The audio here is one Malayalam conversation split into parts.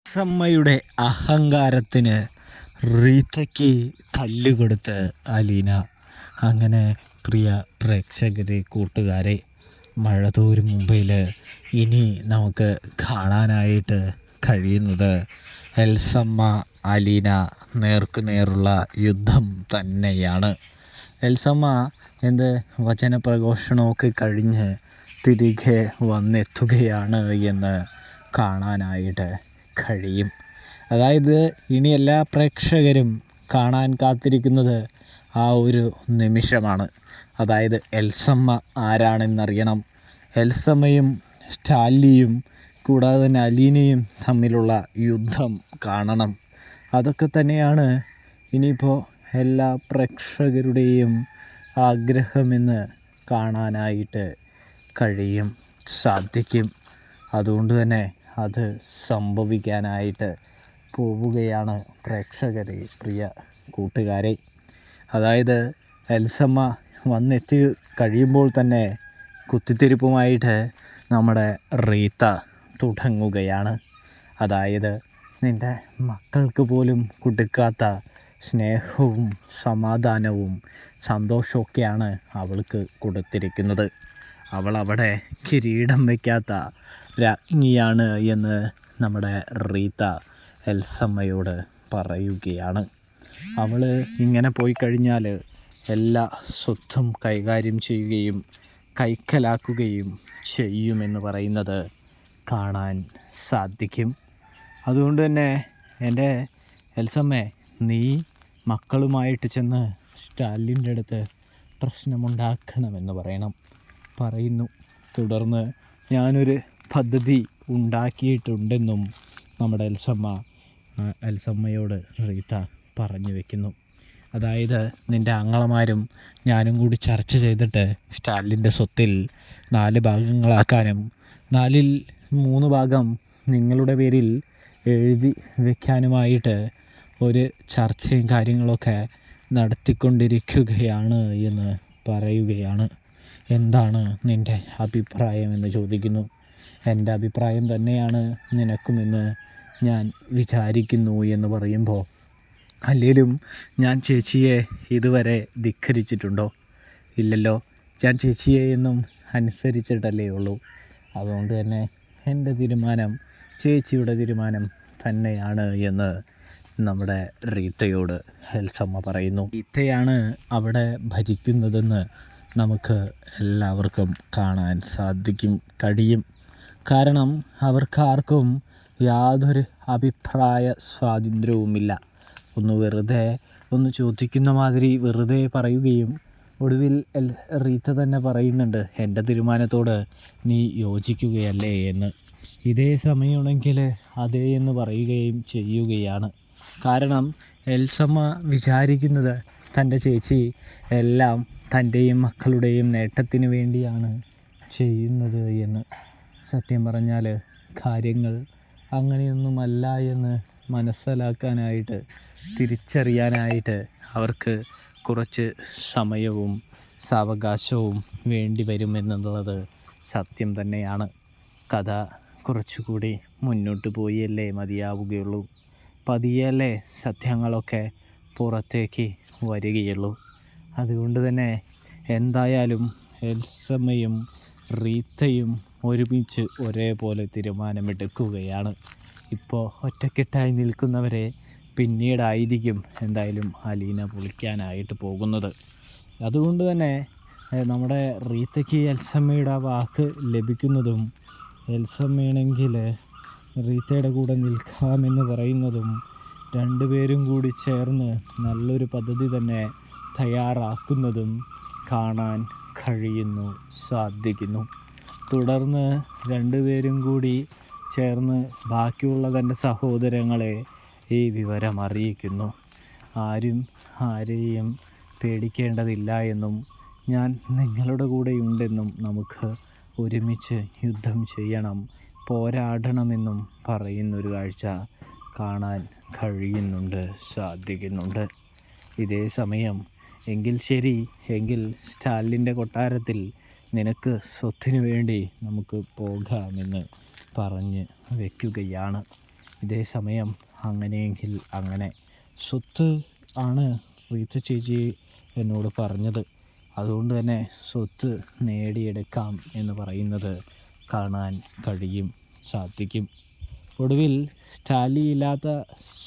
സമ്മയുടെ അഹങ്കാരത്തിന് റീത്തയ്ക്ക് തല്ലുകൊടുത്ത് അലീന. അങ്ങനെ പ്രിയ പ്രേക്ഷകരെ, കൂട്ടുകാരെ, മഴ തോരും മുംബൈയിൽ ഇനി നമുക്ക് കാണാനായിട്ട് കഴിയുന്നത് എൽസമ്മ അലീന നേർക്കുനേറുള്ള യുദ്ധം തന്നെയാണ്. എൽസമ്മ വചനപ്രഘോഷണമൊക്കെ കഴിഞ്ഞ് തിരികെ വന്നെത്തുകയാണ് എന്ന് കാണാനായിട്ട് കഴിയും. അതായത് ഇനി എല്ലാ പ്രേക്ഷകരും കാണാൻ കാത്തിരിക്കുന്നത് ആ ഒരു നിമിഷമാണ്. അതായത് എൽസമ്മ ആരാണെന്നറിയണം. എൽസമ്മയും സ്റ്റാലിയും കൂടാതെ തന്നെ അലീനയും തമ്മിലുള്ള യുദ്ധം കാണണം. അതൊക്കെ തന്നെയാണ് ഇനിയിപ്പോൾ എല്ലാ പ്രേക്ഷകരുടെയും ആഗ്രഹമെന്ന് കാണാനായിട്ട് സാധിക്കും. അതുകൊണ്ട് തന്നെ അത് സംഭവിക്കാനായിട്ട് പോവുകയാണ് പ്രേക്ഷകരെ, പ്രിയ കൂട്ടുകാരെ. അതായത് എൽസമ്മ വന്നെത്തി കഴിയുമ്പോൾ തന്നെ കുത്തിത്തിരിപ്പുമായിട്ട് നമ്മുടെ റീത്ത തുടങ്ങുകയാണ്. അതായത് നിൻ്റെ മക്കൾക്ക് പോലും കൊടുക്കാത്ത സ്നേഹവും സമാധാനവും സന്തോഷമൊക്കെയാണ് അവൾക്ക് കൊടുത്തിരിക്കുന്നത്. അവൾ അവിടെ കിരീടം വയ്ക്കാത്ത രാജ്ഞിയാണ് എന്ന് നമ്മുടെ റീത്ത എൽസമ്മയോട് പറയുകയാണ്. അവൾ ഇങ്ങനെ പോയി കഴിഞ്ഞാൽ എല്ലാ സ്വത്തും കൈകാര്യം ചെയ്യുകയും കൈക്കലാക്കുകയും ചെയ്യുമെന്ന് പറയുന്നത് കാണാൻ സാധിക്കും. അതുകൊണ്ട് തന്നെ എൻ്റെ എൽസമ്മേ, നീ മക്കളുമായിട്ട് ചെന്ന് സ്റ്റാലിൻ്റെ അടുത്ത് പ്രശ്നമുണ്ടാക്കണമെന്ന് പറയുന്നു. തുടർന്ന് ഞാനൊരു പദ്ധതി ഉണ്ടാക്കിയിട്ടുണ്ടെന്നും നമ്മുടെ എൽസമ്മയോട് റീത്ത പറഞ്ഞു വയ്ക്കുന്നു. അതായത് നിൻ്റെ ആങ്ങളമാരും ഞാനും കൂടി ചർച്ച ചെയ്തിട്ട് സ്റ്റാലിൻ്റെ സ്വത്തിൽ 4 ഭാഗങ്ങളാക്കാനും 4-ൽ 3 ഭാഗം നിങ്ങളുടെ പേരിൽ എഴുതി വയ്ക്കാനുമായിട്ട് ഒരു ചർച്ചയും കാര്യങ്ങളൊക്കെ നടത്തിക്കൊണ്ടിരിക്കുകയാണ് എന്ന് പറയുകയാണ്. എന്താണ് നിൻ്റെ അഭിപ്രായം എന്ന് ചോദിക്കുന്നു. എൻ്റെ അഭിപ്രായം തന്നെയാണ് നിനക്കുമെന്ന് ഞാൻ വിചാരിക്കുന്നു എന്ന് പറയുമ്പോൾ, അല്ലെങ്കിലും ഞാൻ ചേച്ചിയെ ഇതുവരെ ധിക്കരിച്ചിട്ടുണ്ടോ? ഇല്ലല്ലോ. ഞാൻ ചേച്ചിയെ എന്നും അനുസരിച്ചിട്ടല്ലേ ഉള്ളൂ. അതുകൊണ്ട് തന്നെ എൻ്റെ തീരുമാനം ചേച്ചിയുടെ തീരുമാനം തന്നെയാണ് എന്ന് നമ്മുടെ റീത്തയോട് എൽസമ്മ പറയുന്നു. റീത്തയാണ് അവിടെ ഭരിക്കുന്നതെന്ന് നമുക്ക് എല്ലാവർക്കും കാണാൻ കഴിയും. കാരണം അവർക്കാർക്കും യാതൊരു അഭിപ്രായ സ്വാതന്ത്ര്യവുമില്ല. ഒന്ന് ചോദിക്കുന്ന മാതിരി വെറുതെ പറയുകയും ഒടുവിൽ റീത്ത തന്നെ പറയുന്നുണ്ട്, എൻ്റെ തീരുമാനത്തോട് നീ യോജിക്കുകയല്ലേ എന്ന്. ഇതേ സമയമാണെങ്കിൽ അതേ എന്ന് പറയുകയും ചെയ്യുകയാണ്. കാരണം എൽസമ്മ വിചാരിക്കുന്നത് തൻ്റെ ചേച്ചി എല്ലാം തൻ്റെയും മക്കളുടെയും നേട്ടത്തിന് വേണ്ടിയാണ് ചെയ്യുന്നത് എന്ന്. സത്യം പറഞ്ഞാൽ കാര്യങ്ങൾ അങ്ങനെയൊന്നുമല്ല എന്ന് മനസ്സിലാക്കാനായിട്ട്, തിരിച്ചറിയാനായിട്ട് അവർക്ക് കുറച്ച് സമയവും സാവകാശവും വേണ്ടി വരുമെന്നുള്ളത് സത്യം തന്നെയാണ്. കഥ കുറച്ചുകൂടി മുന്നോട്ട് പോയല്ലേ മതിയാവുകയുള്ളൂ. പതിയല്ലേ സത്യങ്ങളൊക്കെ പുറത്തേക്ക് വരികയുള്ളൂ. അതുകൊണ്ട് തന്നെ എന്തായാലും എൽസമ്മയും റീത്തയും ഒരുമിച്ച് ഒരേപോലെ തീരുമാനമെടുക്കുകയാണ്. ഇപ്പോൾ ഒറ്റക്കെട്ടായി നിൽക്കുന്നവരെ പിന്നീടായിരിക്കും എന്തായാലും അലീന പൊളിക്കാനായിട്ട് പോകുന്നത്. അതുകൊണ്ട് തന്നെ നമ്മുടെ റീത്തയ്ക്ക് എൽസമ്മയുടെ വാക്ക് ലഭിക്കുന്നതും, എൽസമ്മയാണെങ്കിൽ റീത്തയുടെ കൂടെ നിൽക്കാമെന്ന് പറയുന്നതും, രണ്ടുപേരും കൂടി ചേർന്ന് നല്ലൊരു പദ്ധതി തന്നെ തയ്യാറാക്കുന്നതും കാണാൻ സാധിക്കുന്നു. തുടർന്ന് രണ്ടുപേരും കൂടി ചേർന്ന് ബാക്കിയുള്ള തൻ്റെ സഹോദരങ്ങളെ ഈ വിവരം അറിയിക്കുന്നു. ആരെയും പേടിക്കേണ്ടതില്ല എന്നും ഞാൻ നിങ്ങളുടെ കൂടെയുണ്ടെന്നും നമുക്ക് ഒരുമിച്ച് യുദ്ധം ചെയ്യണം, പോരാടണമെന്നും പറയുന്നൊരു കാഴ്ച കാണാൻ സാധിക്കുന്നുണ്ട്. ഇതേ സമയം എങ്കിൽ ശരി, എങ്കിൽ സ്റ്റാലിൻ്റെ കൊട്ടാരത്തിൽ നിനക്ക് സ്വത്തിനു വേണ്ടി നമുക്ക് പോകാമെന്ന് പറഞ്ഞ് വയ്ക്കുകയാണ്. ഇതേ സമയം അങ്ങനെയെങ്കിൽ അങ്ങനെ സ്വത്ത് ആണ് റീത്ത ചേച്ചി എന്നോട് പറഞ്ഞത്. അതുകൊണ്ട് തന്നെ സ്വത്ത് നേടിയെടുക്കാം എന്ന് പറയുന്നത് കാണാൻ കഴിയും, സാധിക്കും. ഒടുവിൽ സ്റ്റാലി ഇല്ലാത്ത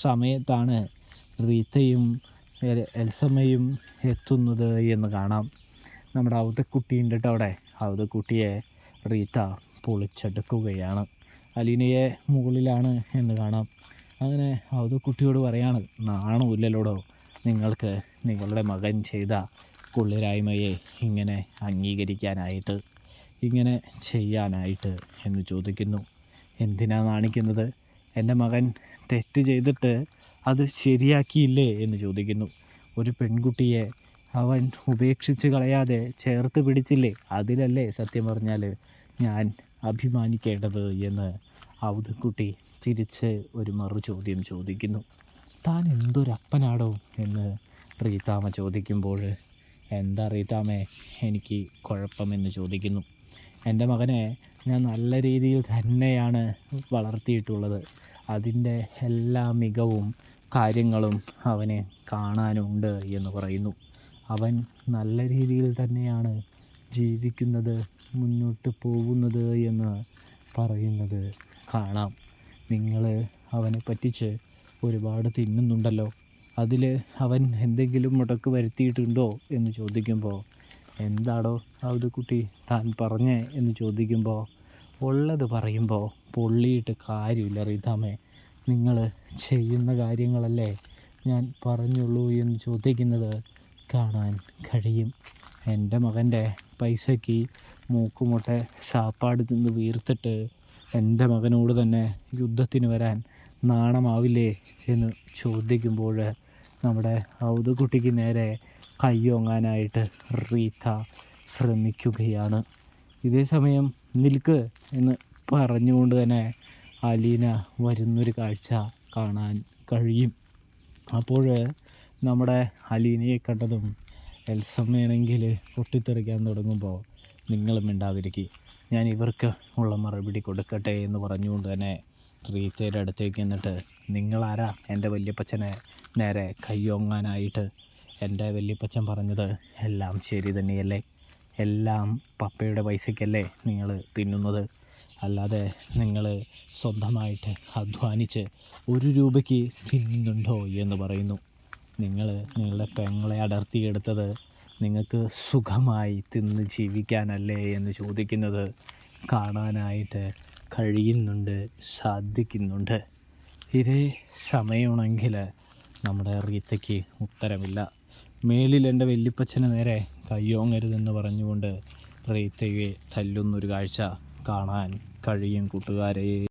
സമയത്താണ് റീത്തയും എൽസമ്മയും എത്തുന്നത് എന്ന് കാണാം. നമ്മുടെ ഔതക്കുട്ടിയുണ്ട് കേട്ടോ അവിടെ. ഔതക്കുട്ടിയെ റീത്ത പൊളിച്ചെടുക്കുകയാണ്. അലീനയെ മുകളിലാണ് എന്ന് കാണാം. അങ്ങനെ ഔതക്കുട്ടിയോട് പറയാണ്, നാണമില്ലല്ലോടോ നിങ്ങൾക്ക് നിങ്ങളുടെ മകൻ ചെയ്ത കൊള്ളിരായ്മയെ ഇങ്ങനെ അംഗീകരിക്കാനായിട്ട്, ഇങ്ങനെ ചെയ്യാനായിട്ട് എന്ന് ചോദിക്കുന്നു. എന്തിനാ നാണിക്കുന്നത്? എൻ്റെ മകൻ തെറ്റ് ചെയ്തിട്ട് അത് ശരിയാക്കിയില്ലേ എന്ന് ചോദിക്കുന്നു. ഒരു പെൺകുട്ടിയെ അവൻ ഉപേക്ഷിച്ച് കളയാതെ ചേർത്ത് പിടിച്ചില്ലേ, അതിലല്ലേ സത്യം പറഞ്ഞാൽ ഞാൻ അഭിമാനിക്കേണ്ടത് എന്ന് ഔതക്കുട്ടി തിരിച്ച് ഒരു മറു ചോദ്യം ചോദിക്കുന്നു. താൻ എന്തൊരപ്പനാടോ എന്ന് റീത്താമ്മ ചോദിക്കുമ്പോൾ, എന്താ റീത്താമ്മേ എനിക്ക് കുഴപ്പമെന്ന് ചോദിക്കുന്നു. എൻ്റെ മകനെ ഞാൻ നല്ല രീതിയിൽ തന്നെയാണ് വളർത്തിയിട്ടുള്ളത്. അതിൻ്റെ എല്ലാ മികവും കാര്യങ്ങളും അവനെ കാണാനുണ്ട് എന്ന് പറയുന്നു. അവൻ നല്ല രീതിയിൽ തന്നെയാണ് ജീവിക്കുന്നത്, മുന്നോട്ട് പോകുന്നത് എന്ന് പറയുന്നത് കാണാം. നിങ്ങൾ അവനെ പറ്റിച്ച് ഒരുപാട് തിന്നുന്നുണ്ടല്ലോ, അതിൽ അവൻ എന്തെങ്കിലും മുടക്ക് വരുത്തിയിട്ടുണ്ടോ എന്ന് ചോദിക്കുമ്പോൾ, എന്താടോ ഔതക്കുട്ടി താൻ പറഞ്ഞേ എന്ന് ചോദിക്കുമ്പോൾ, ഉള്ളത് പറയുമ്പോൾ പൊള്ളിയിട്ട് കാര്യമില്ല റീതാമ്മേ, നിങ്ങൾ ചെയ്യുന്ന കാര്യങ്ങളല്ലേ ഞാൻ പറഞ്ഞുള്ളൂ എന്ന് ചോദിക്കുന്നത് കാണാൻ കഴിയും. എൻ്റെ മകൻ്റെ പൈസയ്ക്ക് മൂക്കുമുട്ട സാപ്പാട് തിന്ന് വീർത്തിട്ട് എൻ്റെ മകനോട് തന്നെ യുദ്ധത്തിന് വരാൻ നാണമാവില്ലേ എന്ന് ചോദിക്കുമ്പോൾ നമ്മുടെ ഔതക്കുട്ടിക്ക് നേരെ കയ്യോങ്ങാനായിട്ട് റീത്ത ശ്രമിക്കുകയാണ്. ഇതേ സമയം നിൽക്ക് എന്ന് പറഞ്ഞുകൊണ്ട് തന്നെ അലീന വരുന്നൊരു കാഴ്ച കാണാൻ കഴിയും. അപ്പോൾ നമ്മുടെ അലീനയെ കണ്ടതും എൽസമ്മയാണെങ്കിൽ പൊട്ടിത്തെറിക്കാൻ തുടങ്ങുമ്പോൾ, നിങ്ങൾ മിണ്ടാതിരിക്കുക, ഞാൻ ഇവർക്ക് ഉള്ള മറുപടി കൊടുക്കട്ടെ എന്ന് പറഞ്ഞുകൊണ്ട് തന്നെ റീത്തയുടെ അടുത്തേക്ക് എന്നിട്ട്, നിങ്ങളാരാ എൻ്റെ വല്യപ്പച്ചനെ നേരെ കയ്യോങ്ങാനായിട്ട്? എൻ്റെ വല്യപ്പച്ചൻ പറഞ്ഞത് എല്ലാം ശരി തന്നെയല്ലേ? എല്ലാം പപ്പയുടെ പൈസയ്ക്കല്ലേ നിങ്ങൾ തിന്നുന്നത്? അല്ലാതെ നിങ്ങൾ സ്വന്തമായിട്ട് അധ്വാനിച്ച് 1 രൂപയ്ക്ക് തിന്നുന്നുണ്ടോ എന്ന് പറയുന്നു. നിങ്ങൾ നിങ്ങളുടെ പെങ്ങളെ അടർത്തിയെടുത്തത് നിങ്ങൾക്ക് സുഖമായി തിന്ന് ജീവിക്കാനല്ലേ എന്ന് ചോദിക്കുന്നത് കാണാനായിട്ട് കഴിയുന്നുണ്ട്, സാധിക്കുന്നുണ്ട്. ഇതേ സമയമാണെങ്കിൽ നമ്മുടെ റീത്തയ്ക്ക് ഉത്തരമില്ല. മേലിൽ എൻ്റെ വല്യപ്പച്ചന് നേരെ കയ്യോങ്ങരുതെന്ന് പറഞ്ഞുകൊണ്ട് റീത്തയെ തല്ലുന്നൊരു കാഴ്ച കാണാൻ കഴിയും കൂട്ടുകാരെ.